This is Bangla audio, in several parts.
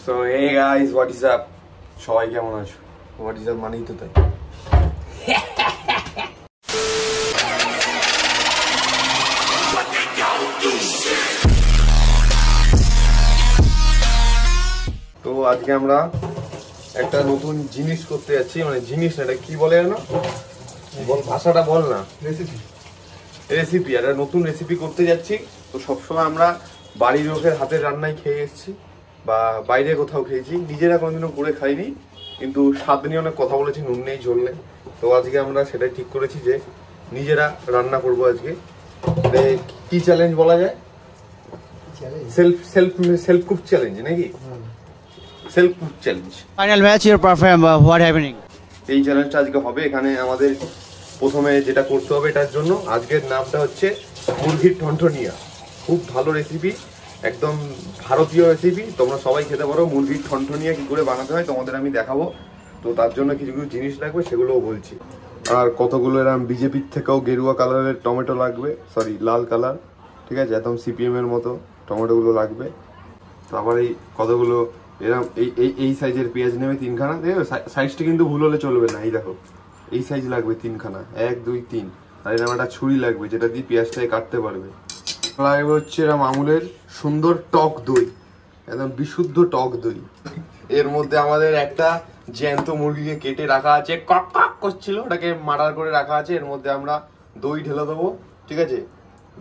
So hey guys, what is up? সবাই কেমন আছো? What is up মানেই তো তাই। তো আজকে আমরা একটা নতুন জিনিস করতে যাচ্ছি, মানে জিনিস না, এটা কি বলে জানো? বল, ভাষাটা বল না। রেসিপি একটা নতুন রেসিপি করতে যাচ্ছি। তো সবসময় আমরা বাড়ির লোকের হাতের রান্নাই খেয়ে এসেছি বা বাইরে কোথাও খেয়েছি, নিজেরা কোনোদিনও করে খাইনি, কিন্তু স্বাদ নিয়ে অনেক কথা বলেছি, নুন নেই ঝোল নেই। তো আজকে আমরা সেটাই ঠিক করেছি যে নিজেরা রান্না করবো আজকে। কি চ্যালেঞ্জ বলা যায়? সেলফ কুক চ্যালেঞ্জ নাকি? Self cook challenge. Final match your perform what happening? এই চ্যালেঞ্জটা আজকে হবে। এখানে আমাদের প্রথমে যেটা করতে হবে, এটার জন্য আজকের নামটা হচ্ছে মুরগির ঠনঠনিয়া। খুব ভালো রেসিপি, একদম ভারতীয় রেসিপি, তোমরা সবাই খেতে পারো। মুরগির ঠনঠনিয়া কি করে বানাতে হয় তোমাদের আমি দেখাবো। তো তার জন্য কিছু কিছু জিনিস লাগবে, সেগুলোও বলছি। আর কতগুলো এরকম বিজেপির থেকেও গেরুয়া কালারের টমেটো লাগবে, সরি লাল কালার, ঠিক আছে, একদম সিপিএম এর মতো টমেটোগুলো লাগবে। তারপর এই কতগুলো এরকম এই সাইজের পেঁয়াজ নেবে 3খানা। দেখো সাইজটা কিন্তু ভুল হলে চলবে না। এই দেখো এই সাইজ লাগবে 3খানা, 1 2 3। আর এরকম একটা ছুরি লাগবে যেটা দিয়ে পেঁয়াজটাকে কাটতে পারবে। লাগবে হচ্ছে এরকম আমুলের সুন্দর টক দই, একদম বিশুদ্ধ টক দই। এর মধ্যে আমাদের একটা জ্যান্ত মুরগিকে কেটে রাখা আছে, কক কক করছিল, ওটাকে মার্ডার করে রাখা আছে। এর মধ্যে আমরা দই ঢেলে দেবো, ঠিক আছে।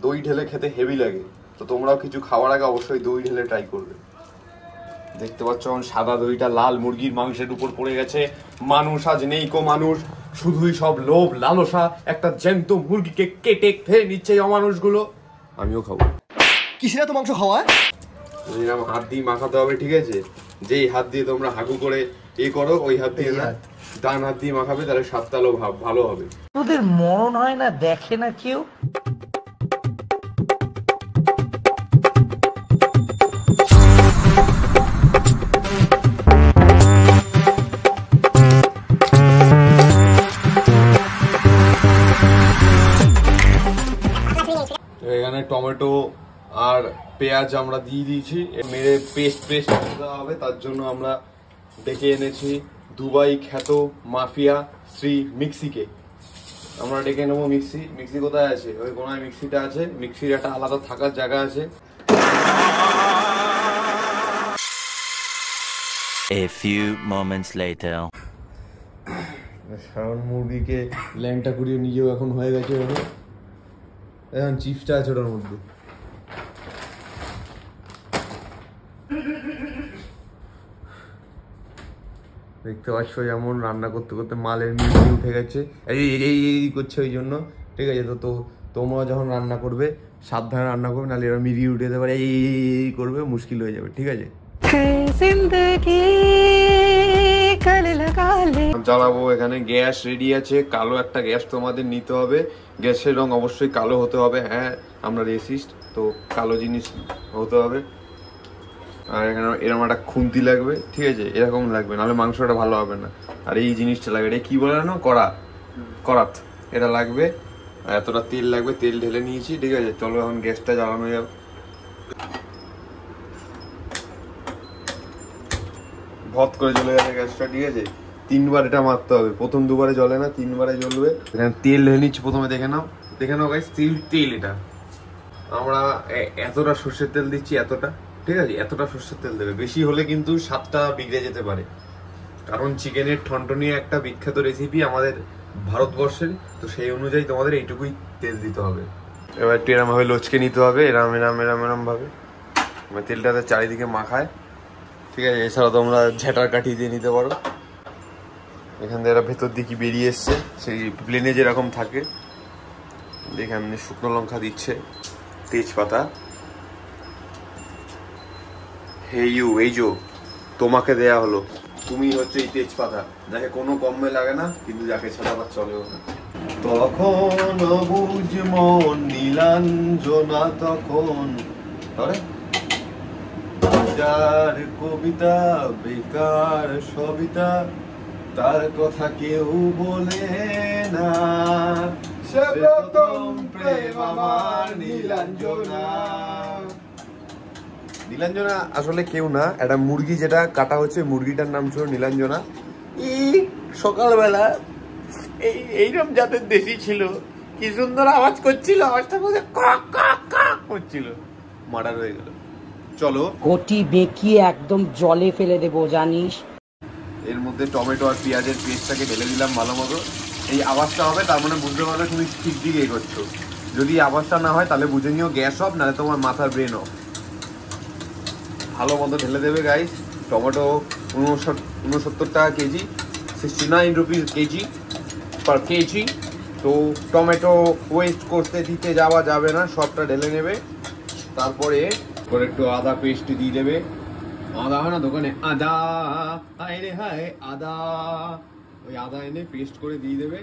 দই ঢেলে খেতে হেভি লাগে। তো তোমরাও কিছু খাওয়ার আগে অবশ্যই দই ঢেলে ট্রাই করবে। দেখতে পাচ্ছ সাদা দইটা লাল মুরগির মাংসের উপর পড়ে গেছে। মানুষ আজ নেই কো মানুষ, শুধুই সব লোভ লালসা। একটা জ্যান্ত মুরগিকে কেটে খেয়ে নিচ্ছে এই অমানুষগুলো। আমিও খাবো। কিসেরা তো মাংস খাওয়া? এরকম হাত দিয়ে মাখাতে হবে, ঠিক আছে। যেই হাত দিয়ে তোমরা হাগু করে করো, ওই হাত দিয়ে না, ডান হাত দিয়ে মাখাবে, তাহলে স্বাদটা ভালো হবে। তোদের মরণ হয় না, দেখে না কেউ। এখানে টমেটো আর পেঁয়াজ আমরা দিয়ে দিয়েছি, মেরে পেস্ট দেওয়া হবে। তার জন্য আমরা ডেকে এনেছি দুবাই খ্যাত মাফিয়া শ্রী মিক্সিকে। আমরা ডেকে নেবো মিক্সি কোথায় আছে? ওই কোনায় মিক্সিটা আছে, মিক্সির একটা আলাদা থাকার জায়গা আছে। A few moments later. সাধারণ মুরগিকে ল্যাংটা করিয়ে নিজেও এখন হয়ে গেছে। এখন চিপসটা আছে ওটার মধ্যে। দেখতে পাচ্ছ যেমন রান্না করতে করতে মালের মিষ্টি উঠে গেছে, এই করছে ওই জন্য, ঠিক আছে। তো তোমরা যখন রান্না করবে সাবধানে রান্না করবে, নাহলে এরা মিরিয়ে উঠে যেতে পারে, এই করবে, মুশকিল হয়ে যাবে, ঠিক আছে। জ্বালাবো। এখানে গ্যাস রেডি আছে, কালো একটা গ্যাস তোমাদের নিতে হবে। গ্যাসের রং অবশ্যই কালো হতে হবে। হ্যাঁ, আমরা রেসিস্ট, তো কালো জিনিস হতে হবে। আর এখানে এরকম একটা খুন্তি লাগবে, ঠিক আছে, এরকম লাগবে, নাহলে মাংসটা ভালো হবে না। আর এই জিনিসটা লাগবে, এটা কি বলে না, করাত, এটা লাগবে। আর এতটা তেল লাগবে, তেল ঢেলে নিয়েছি, ঠিক আছে। চলো এখন গ্যাসটা জ্বালানো যাবে। ভত করে জ্বলে যাবে গ্যাসটা, ঠিক আছে। 3বার এটা মারতে হবে, প্রথম 2বারে জ্বলে না, 3বারে জ্বলবে। এখানে তেল ঢেলে নিচ্ছি প্রথমে, দেখে নাও গাইস, তেল এটা আমরা এতটা সর্ষের তেল দিচ্ছি, এতটা, ঠিক আছে। এতটা সর্ষের তেল দেবে, বেশি হলে কিন্তু স্বাদটা বিগড়ে যেতে পারে। কারণ চিকেনের ঠনঠনিয়া একটা বিখ্যাত রেসিপি আমাদের ভারতবর্ষের, তো সেই অনুযায়ী তোমাদের এইটুকুই তেল দিতে হবে। এবার একটু এরম ভাবে লচকে নিতে হবে, এরম ভাবে তেলটাতে চারিদিকে মাখায়, ঠিক আছে। এছাড়া তোমরা ঝেটার কাঠি দিয়ে নিতে পারো। এখান থেকে এরা ভেতর দিয়ে কি বেরিয়ে এসছে, সেই প্লেনে যেরকম থাকে। এখানে শুকনো লঙ্কা দিচ্ছে, তেজপাতা। এই তোমাকে দেয়া হলো, তুমি হচ্ছে এই তেজপাতা, যাকে কোনো কমে লাগে না, কিন্তু যাকে ছাড়া আবার চলেও না। তখন বুঝ মন নীলাঞ্জনা, তখন যার কবিতা বেকার সবিতা, তার কথা কেউ বলে না, সে প্রথম প্রেম আমার নীলাঞ্জনা। নীলাঞ্জনা আসলে কেউ না, একটা মুরগি যেটা কাটা হচ্ছে, মুরগিটার নাম ছিল নীলাঞ্জনা। সকালবেলা এইরকম জাতের দেশি ছিল, কি সুন্দর আওয়াজ করছিল, আওয়াজটা বলছে কক কক কক করছিল, মার্ডার হয়ে গেল। চলো ঘটি বেঁকিয়ে একদম জলে ফেলে দেবো জানিস। এর মধ্যে টমেটো আর পেঁয়াজের পেস্টটাকে ঢেলে দিলাম ভালো মতো। এই আওয়াজটা হবে, তার মানে বুঝতে পারবে তুমি ঠিক দিকে এগোচ্ছো। যদি আওয়াজটা না হয় তাহলে বুঝে নিও গ্যাস অফ, নাহলে তোমার মাথার ব্রেন অফ। ভালো মতো ঢেলে দেবে গাইস। টমেটো 69 টাকা কেজি, 69 রুপিস কেজি পার কেজি। তো টমেটো ওয়েস্ট করতে দিতে যাওয়া যাবে না, সবটা ঢেলে নেবে। তারপরে একটু আদা পেস্ট দিয়ে দেবে। আদা হয় না দোকানে, আদা হায় রে হায় আদা, ওই আদা এনে পেস্ট করে দিয়ে দেবে।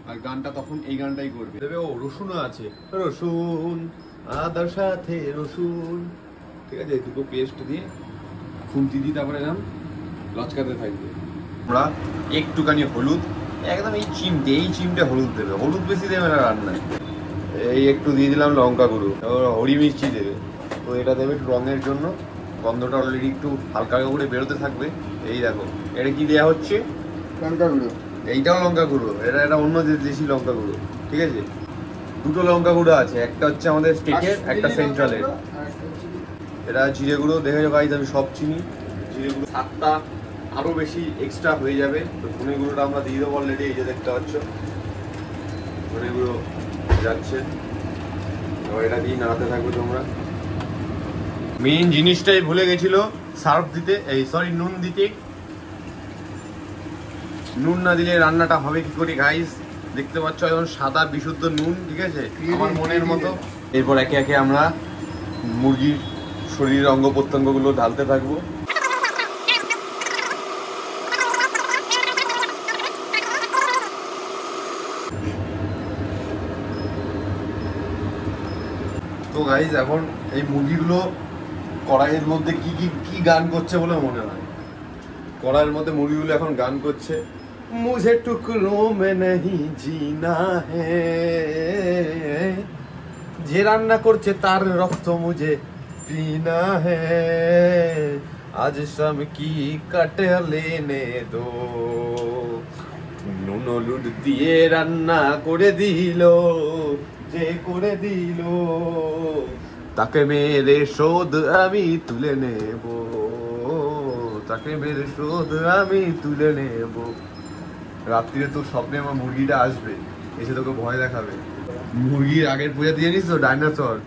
আর গানটা তখন এই গানটাই করবে দেবে। ও রসুনও আছে, রসুন আদার সাথে রসুন, ঠিক আছে, দুটো পেস্ট দিয়ে খুন্তি দিয়ে তারপরে নাম লচকাতে থাকবে। আমরা একটুখানি হলুদ, একদম এই চিমটে হলুদ দেবে, হলুদ বেশি দেবে না রান্নায়। এই একটু দিয়ে দিলাম লঙ্কা গুঁড়ো, হরি মিষ্টি দেবে। তো এটা দেবে একটু রঙের জন্য, গন্ধটা অলরেডি একটু হালকা করে বেরোতে থাকবে। এই দেখো এটা কি দেওয়া হচ্ছে, লঙ্কা গুঁড়ো। এইটাও লঙ্কা গুঁড়ো, এটা অন্য দেশি লঙ্কা গুঁড়ো, ঠিক আছে। দুটো লঙ্কা গুঁড়ো আছে, একটা হচ্ছে আমাদের স্টেটের, একটা সেন্ট্রালের। এটা জিরে গুঁড়ো, দেখেছো গাইজ আমি সব চিনি। জিরে গুঁড়ো 7টা আরো বেশি এক্সট্রা হয়ে যাবে। তো ধনে গুঁড়োটা আমরা দিয়ে দেবো অলরেডি, এই যে দেখতে পাচ্ছ ধনে গুঁড়ো যাচ্ছে। এবার এটা দিয়ে নাড়াতে থাকবে তোমরা। মেইন জিনিসটাই ভুলে গেছিল, সার্ফ দিতে, এই সরি নুন দিতে। নুন না দিলে রান্নাটা হবে কি করে গাইস? দেখতে পাচ্ছ এখন সাদা বিশুদ্ধ নুন, ঠিক আছে, আমার মনের মতো। এরপর একে একে আমরা মুরগির শরীরের অঙ্গ প্রত্যঙ্গগুলো ঢালতে থাকবো। তো গাইস এখন এই মুরগিগুলো কড়াইয়ের মধ্যে কি গান করছে বলে মনে হয়। কড়াইয়ের মধ্যে মুরগিগুলো এখন গান করছে, মুঝে টুকরো মে नहीं जीना है, যে রান্না করছে তার রক্ত মুঝে পিনা है, আজ শাম কি কাটে লেনে দো। নুন হলুদ দিয়ে রান্না করে দিল, যে করে দিল তাকে মেরে শোধ আমি তুলে নেব, তাকে মেরে শোধ আমি তুলে নেব। রাত্রিরে তোর স্বপ্নে আমার মুরগিটা আসবে, এসে তোকে ভয় দেখাবে। মুরগির আগের পূজা দিয়ে নিস তো, ডাইনোসর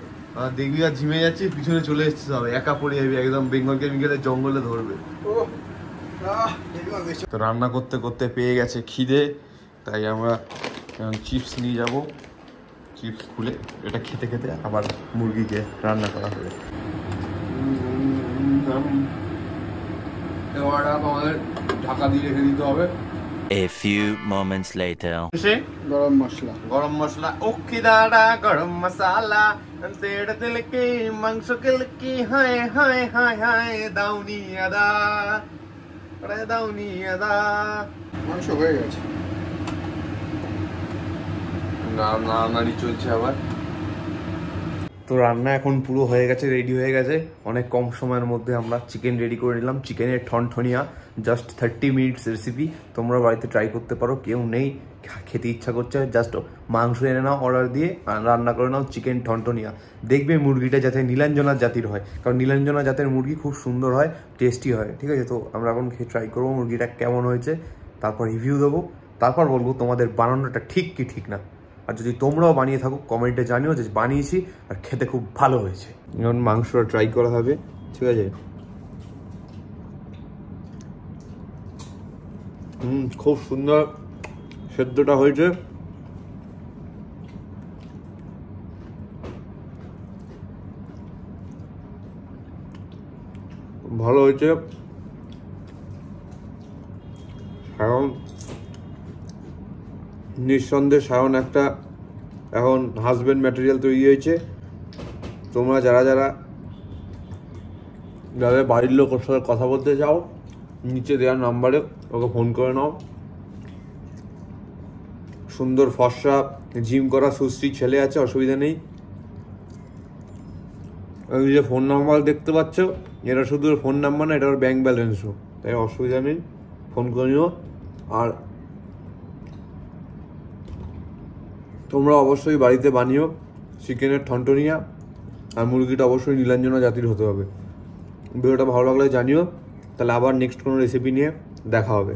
দেখবি আর ঝিমে যাচ্ছিস, পিছনে চলে এসছিস, হবে একা পড়ে যাবি, একদম বেঙ্গল কেমিক্যালের জঙ্গলে ধরবে। তো রান্না করতে করতে পেয়ে গেছে খিদে, তাই আমরা চিপস নিয়ে যাব। চিপস খুলে এটা খেতে খেতে আবার মুরগিকে রান্না করা হবে। আমাদের ঢাকা দিয়ে রেখে দিতে হবে। A few moments later. গরম মশলা ওকে দাঁড়া, গরম মশলা তেড় দিল কি মাংস কিল কি হায় হায় হায় হায়, দাউনি আদা দাউনি আদা। মাংস হয়ে গেছে, নাড়ি চলছে আবার। তো রান্না এখন পুরো হয়ে গেছে, রেডি হয়ে গেছে। অনেক কম সময়ের মধ্যে আমরা চিকেন রেডি করে নিলাম। চিকেনের ঠনঠনিয়া, জাস্ট 30 মিনিটস রেসিপি। তোমরা বাড়িতে ট্রাই করতে পারো, কেউ নেই খেতে ইচ্ছা করছে, জাস্ট মাংস এনে নাও অর্ডার দিয়ে, রান্না করে নাও চিকেন ঠনঠনিয়া। দেখবে মুরগিটা যাতে নীলাঞ্জনা জাতির হয়, কারণ নীলাঞ্জনা জাতের মুরগি খুব সুন্দর হয়, টেস্টি হয়, ঠিক আছে। তো আমরা এখন খেয়ে ট্রাই করবো মুরগিটা কেমন হয়েছে, তারপর রিভিউ দেবো, তারপর বলবো তোমাদের বানানোটা ঠিক কি ঠিক না। আর যদি তোমরাও বানিয়ে থাকো কমেন্টে জানিও যে বানিয়েছি আর খেতে খুব ভালো হয়েছে। এখন মাংসটা ট্রাই করা হবে, ঠিক আছে। খুব সুন্দর সেদ্ধটা হয়েছে, ভালো হয়েছে। সায়ন নিঃসন্দেহে সায়ন একটা এখন হাজব্যান্ড ম্যাটেরিয়াল তৈরি হয়েছে। তোমরা যারা বাড়ির লোক ওর সাথে কথা বলতে চাও, নিচে দেওয়ার নাম্বারে ওকে ফোন করে নাও। সুন্দর ফর্সা জিম করা সুশ্রী ছেলে আছে, অসুবিধা নেই। এই যে ফোন নাম্বার দেখতে পাচ্ছ, এটা শুধু ওর ফোন নাম্বার না, এটা ওর ব্যাঙ্ক ব্যালেন্সও, তাই অসুবিধা নেই, ফোন করিও। আর তোমরা অবশ্যই বাড়িতে বানিও চিকেনের ঠনঠনিয়া, আর মুরগিটা অবশ্যই নীলাঞ্জনা জাতির হতে হবে। ভিডিওটা ভালো লাগলে জানিও, তাহলে আবার নেক্সট কোনো রেসিপি নিয়ে দেখা হবে।